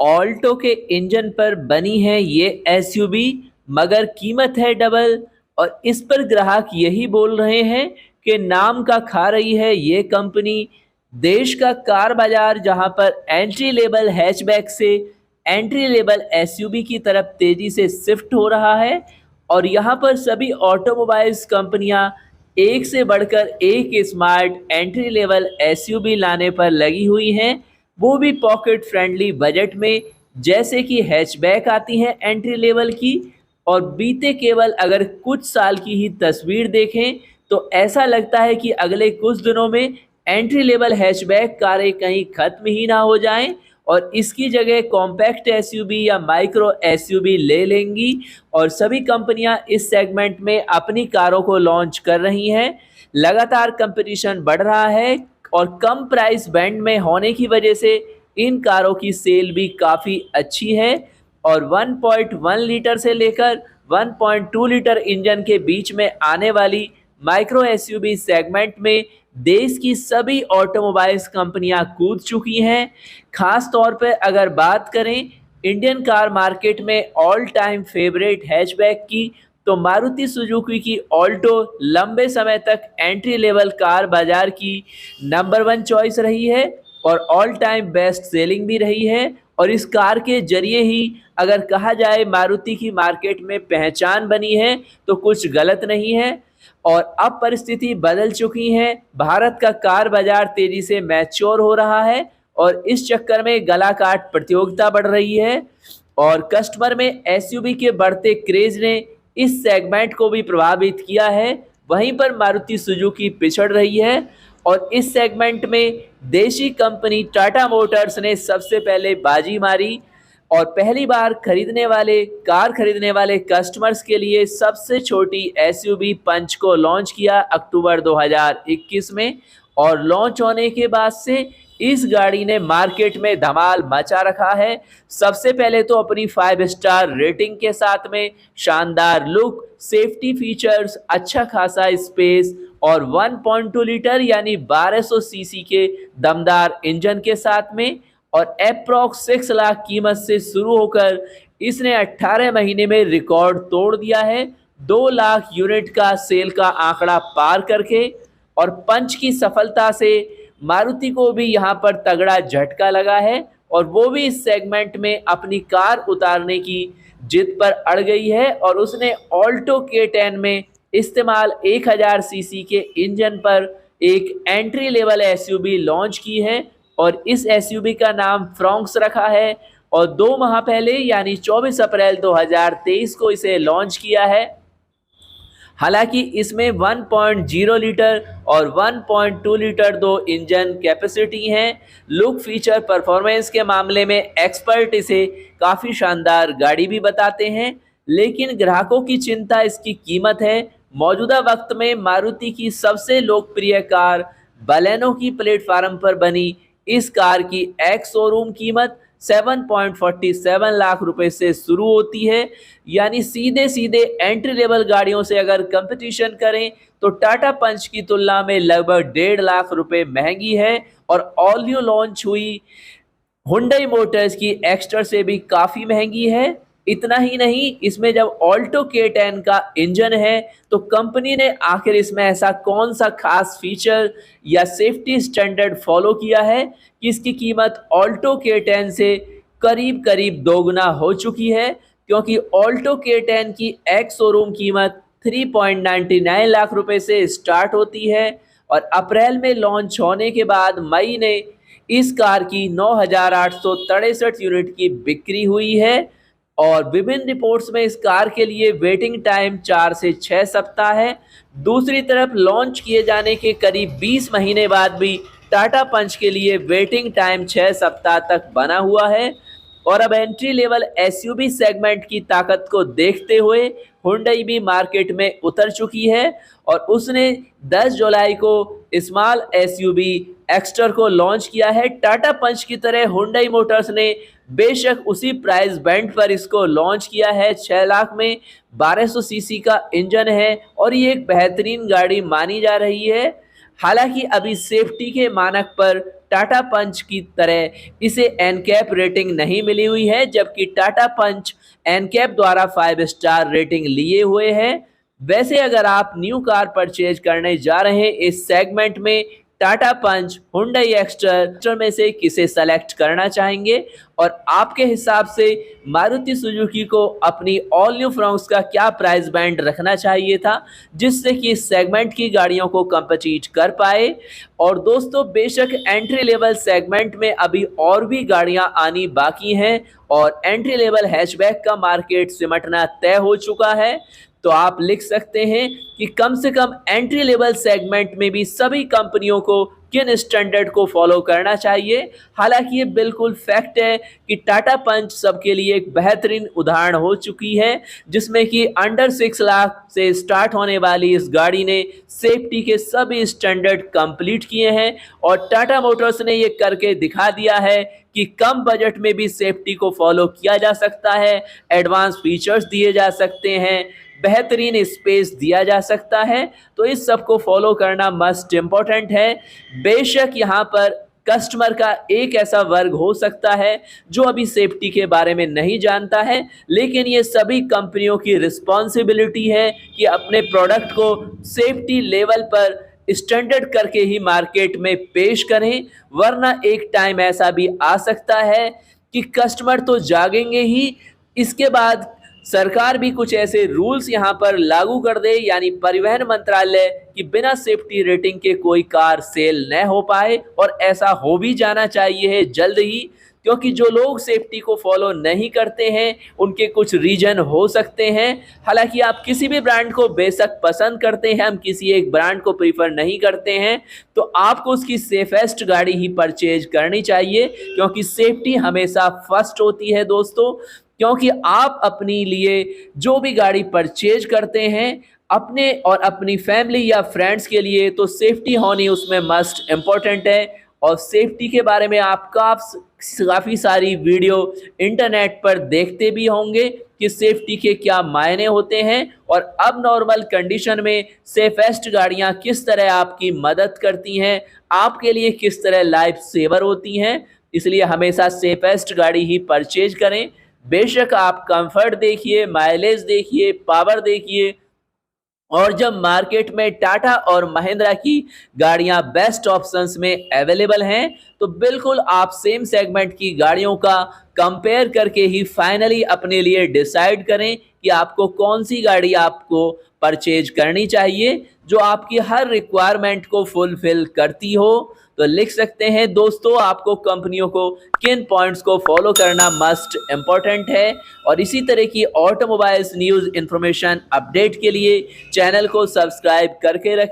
Alto के engine पर बनी है ये एसयूवी, मगर कीमत है डबल। और इस पर ग्राहक यही बोल रहे हैं कि नाम का खा रही है ये कंपनी। देश का कार बाजार जहां पर एंट्री लेवल हैचबैक से एंट्री लेवल एसयूवी की तरफ तेजी से शिफ्ट हो रहा है, और यहां पर सभी ऑटोमोबाइल्स कंपनियां एक से बढ़कर एक स्मार्ट एंट्री लेवल एसयूवी लाने पर लगी हुई हैं, वो भी पॉकेट फ्रेंडली बजट में। जैसे कि हैचबैक आती हैं एंट्री लेवल की। और बीते केवल अगर कुछ साल की ही तस्वीर देखें तो ऐसा लगता है कि अगले कुछ दिनों में एंट्री लेवल हैचबैक कारें कहीं खत्म ही ना हो जाएं और इसकी जगह कॉम्पैक्ट एसयूवी या माइक्रो एसयूवी ले लेंगी। और सभी कंपनियां इस सेगमेंट में अपनी कारों को लॉन्च कर रही हैं। लगातार कंपटीशन बढ़ रहा है और कम प्राइस बैंड में होने की वजह से इन कारों की सेल भी काफ़ी अच्छी है। और 1.1 लीटर से लेकर 1.2 लीटर इंजन के बीच में आने वाली माइक्रो एसयूवी सेगमेंट में देश की सभी ऑटोमोबाइल्स कंपनियां कूद चुकी हैं। खास तौर पर अगर बात करें इंडियन कार मार्केट में ऑल टाइम फेवरेट हैचबैक की, तो मारुति सुजुकी की ऑल्टो लंबे समय तक एंट्री लेवल कार बाजार की नंबर 1 चॉइस रही है और ऑल टाइम बेस्ट सेलिंग भी रही है। और इस कार के जरिए ही अगर कहा जाए मारुति की मार्केट में पहचान बनी है तो कुछ गलत नहीं है। और अब परिस्थिति बदल चुकी है, भारत का कार बाजार तेजी से मैच्योर हो रहा है और इस चक्कर में गला काट प्रतियोगिता बढ़ रही है। और कस्टमर में एसयूवी के बढ़ते क्रेज ने इस सेगमेंट को भी प्रभावित किया है। वहीं पर मारुति सुजुकी पिछड़ रही है और इस सेगमेंट में देशी कंपनी टाटा मोटर्स ने सबसे पहले बाजी मारी और पहली बार कार खरीदने वाले कस्टमर्स के लिए सबसे छोटी एसयूवी पंच को लॉन्च किया अक्टूबर 2021 में। और लॉन्च होने के बाद से इस गाड़ी ने मार्केट में धमाल मचा रखा है। सबसे पहले तो अपनी 5 स्टार रेटिंग के साथ में शानदार लुक, सेफ्टी फीचर्स, अच्छा खासा स्पेस और 1.2 लीटर यानी 1200 सीसी के दमदार इंजन के साथ में। और अप्रॉक्स 6 लाख कीमत से शुरू होकर इसने 18 महीने में रिकॉर्ड तोड़ दिया है, 2 लाख यूनिट का सेल का आंकड़ा पार करके। और पंच की सफलता से मारुति को भी यहाँ पर तगड़ा झटका लगा है और वो भी इस सेगमेंट में अपनी कार उतारने की जिद पर अड़ गई है और उसने ऑल्टो K10 में इस्तेमाल 1000 सीसी के इंजन पर एक एंट्री लेवल एसयूवी लॉन्च की है और इस एसयूवी का नाम फ्रॉन्क्स रखा है। और 2 माह पहले यानी 24 अप्रैल 2023 को इसे लॉन्च किया है। हालांकि इसमें 1.0 लीटर और 1.2 लीटर दो इंजन कैपेसिटी हैं। लुक, फीचर, परफॉर्मेंस के मामले में एक्सपर्ट इसे काफ़ी शानदार गाड़ी भी बताते हैं, लेकिन ग्राहकों की चिंता इसकी कीमत है। मौजूदा वक्त में मारुति की सबसे लोकप्रिय कार बलेनो की प्लेटफार्म पर बनी इस कार की एक्स शोरूम कीमत 7.47 लाख रुपए से शुरू होती है। यानी सीधे सीधे एंट्री लेवल गाड़ियों से अगर कंपटीशन करें तो टाटा पंच की तुलना में लगभग 1.5 लाख रुपए महंगी है और ऑल न्यू लॉन्च हुई हुंडई मोटर्स की एक्स्टर से भी काफ़ी महंगी है। इतना ही नहीं, इसमें जब ऑल्टो K10 का इंजन है तो कंपनी ने आखिर इसमें ऐसा कौन सा खास फीचर या सेफ्टी स्टैंडर्ड फॉलो किया है कि इसकी कीमत ऑल्टो K10 से करीब करीब दोगुना हो चुकी है। क्योंकि ऑल्टो K10 की एक्स शोरूम कीमत 3.99 लाख रुपए से स्टार्ट होती है और अप्रैल में लॉन्च होने के बाद मई ने इस कार की 9,863 यूनिट की बिक्री हुई है। और विभिन्न रिपोर्ट्स में इस कार के लिए वेटिंग टाइम 4 से 6 सप्ताह है। दूसरी तरफ लॉन्च किए जाने के करीब 20 महीने बाद भी टाटा पंच के लिए वेटिंग टाइम 6 सप्ताह तक बना हुआ है। और अब एंट्री लेवल एसयूवी सेगमेंट की ताकत को देखते हुए हुंडई भी मार्केट में उतर चुकी है और उसने 10 जुलाई को स्मॉल एसयूवी एक्स्टर को लॉन्च किया है। टाटा पंच की तरह हुंडई मोटर्स ने बेशक उसी प्राइस बैंड पर इसको लॉन्च किया है। 6 लाख में 1200 सीसी का इंजन है और ये एक बेहतरीन गाड़ी मानी जा रही है। हालांकि अभी सेफ्टी के मानक पर टाटा पंच की तरह इसे एनकैप रेटिंग नहीं मिली हुई है, जबकि टाटा पंच एनकैप द्वारा 5 स्टार रेटिंग लिए हुए है। वैसे अगर आप न्यू कार परचेज करने जा रहे हैं इस सेगमेंट में टाटा पंच, हुंडई एक्स्टर में से किसे सेलेक्ट करना चाहेंगे और आपके हिसाब से मारुति सुजुकी को अपनी ऑल न्यू फ्रॉन्क्स का क्या प्राइस बैंड रखना चाहिए था जिससे कि इस सेगमेंट की गाड़ियों को कम्पीट कर पाए। और दोस्तों बेशक एंट्री लेवल सेगमेंट में अभी और भी गाड़ियां आनी बाकी हैं और एंट्री लेवल हैचबैक का मार्केट सिमटना तय हो चुका है, तो आप लिख सकते हैं कि कम से कम एंट्री लेवल सेगमेंट में भी सभी कंपनियों को किन स्टैंडर्ड को फॉलो करना चाहिए। हालांकि ये बिल्कुल फैक्ट है कि टाटा पंच सबके लिए एक बेहतरीन उदाहरण हो चुकी है, जिसमें कि अंडर 6 लाख से स्टार्ट होने वाली इस गाड़ी ने सेफ्टी के सभी स्टैंडर्ड कंप्लीट किए हैं और टाटा मोटर्स ने ये करके दिखा दिया है कि कम बजट में भी सेफ्टी को फॉलो किया जा सकता है, एडवांस फीचर्स दिए जा सकते हैं, बेहतरीन स्पेस दिया जा सकता है। तो इस सब को फॉलो करना मस्ट इम्पॉर्टेंट है। बेशक यहाँ पर कस्टमर का एक ऐसा वर्ग हो सकता है जो अभी सेफ्टी के बारे में नहीं जानता है, लेकिन ये सभी कंपनियों की रिस्पॉन्सिबिलिटी है कि अपने प्रोडक्ट को सेफ्टी लेवल पर स्टैंडर्ड करके ही मार्केट में पेश करें, वरना एक टाइम ऐसा भी आ सकता है कि कस्टमर तो जागेंगे ही, इसके बाद सरकार भी कुछ ऐसे रूल्स यहाँ पर लागू कर दे, यानी परिवहन मंत्रालय कि बिना सेफ्टी रेटिंग के कोई कार सेल न हो पाए। और ऐसा हो भी जाना चाहिए है जल्द ही, क्योंकि जो लोग सेफ्टी को फॉलो नहीं करते हैं उनके कुछ रीजन हो सकते हैं। हालांकि आप किसी भी ब्रांड को बेशक पसंद करते हैं, हम किसी एक ब्रांड को प्रीफर नहीं करते हैं, तो आपको उसकी सेफेस्ट गाड़ी ही परचेज करनी चाहिए, क्योंकि सेफ्टी हमेशा फर्स्ट होती है दोस्तों। क्योंकि आप अपने लिए जो भी गाड़ी परचेज करते हैं अपने और अपनी फैमिली या फ्रेंड्स के लिए, तो सेफ्टी होनी उसमें मस्ट इम्पॉर्टेंट है। और सेफ्टी के बारे में आप काफ़ी सारी वीडियो इंटरनेट पर देखते भी होंगे कि सेफ्टी के क्या मायने होते हैं और अब नॉर्मल कंडीशन में सेफेस्ट गाड़ियां किस तरह आपकी मदद करती हैं, आपके लिए किस तरह लाइफ सेवर होती हैं। इसलिए हमेशा सेफेस्ट गाड़ी ही परचेज करें। बेशक आप कंफर्ट देखिए, माइलेज देखिए, पावर देखिए, और जब मार्केट में टाटा और महिंद्रा की गाड़ियां बेस्ट ऑप्शंस में अवेलेबल हैं, तो बिल्कुल आप सेम सेगमेंट की गाड़ियों का कंपेयर करके ही फाइनली अपने लिए डिसाइड करें कि आपको कौन सी गाड़ी आपको परचेज करनी चाहिए जो आपकी हर रिक्वायरमेंट को फुलफिल करती हो। तो लिख सकते हैं दोस्तों आपको कंपनियों को किन पॉइंट्स को फॉलो करना मस्ट इम्पॉर्टेंट है। और इसी तरह की ऑटोमोबाइल्स न्यूज़ इन्फॉर्मेशन अपडेट के लिए चैनल को सब्सक्राइब करके रखें।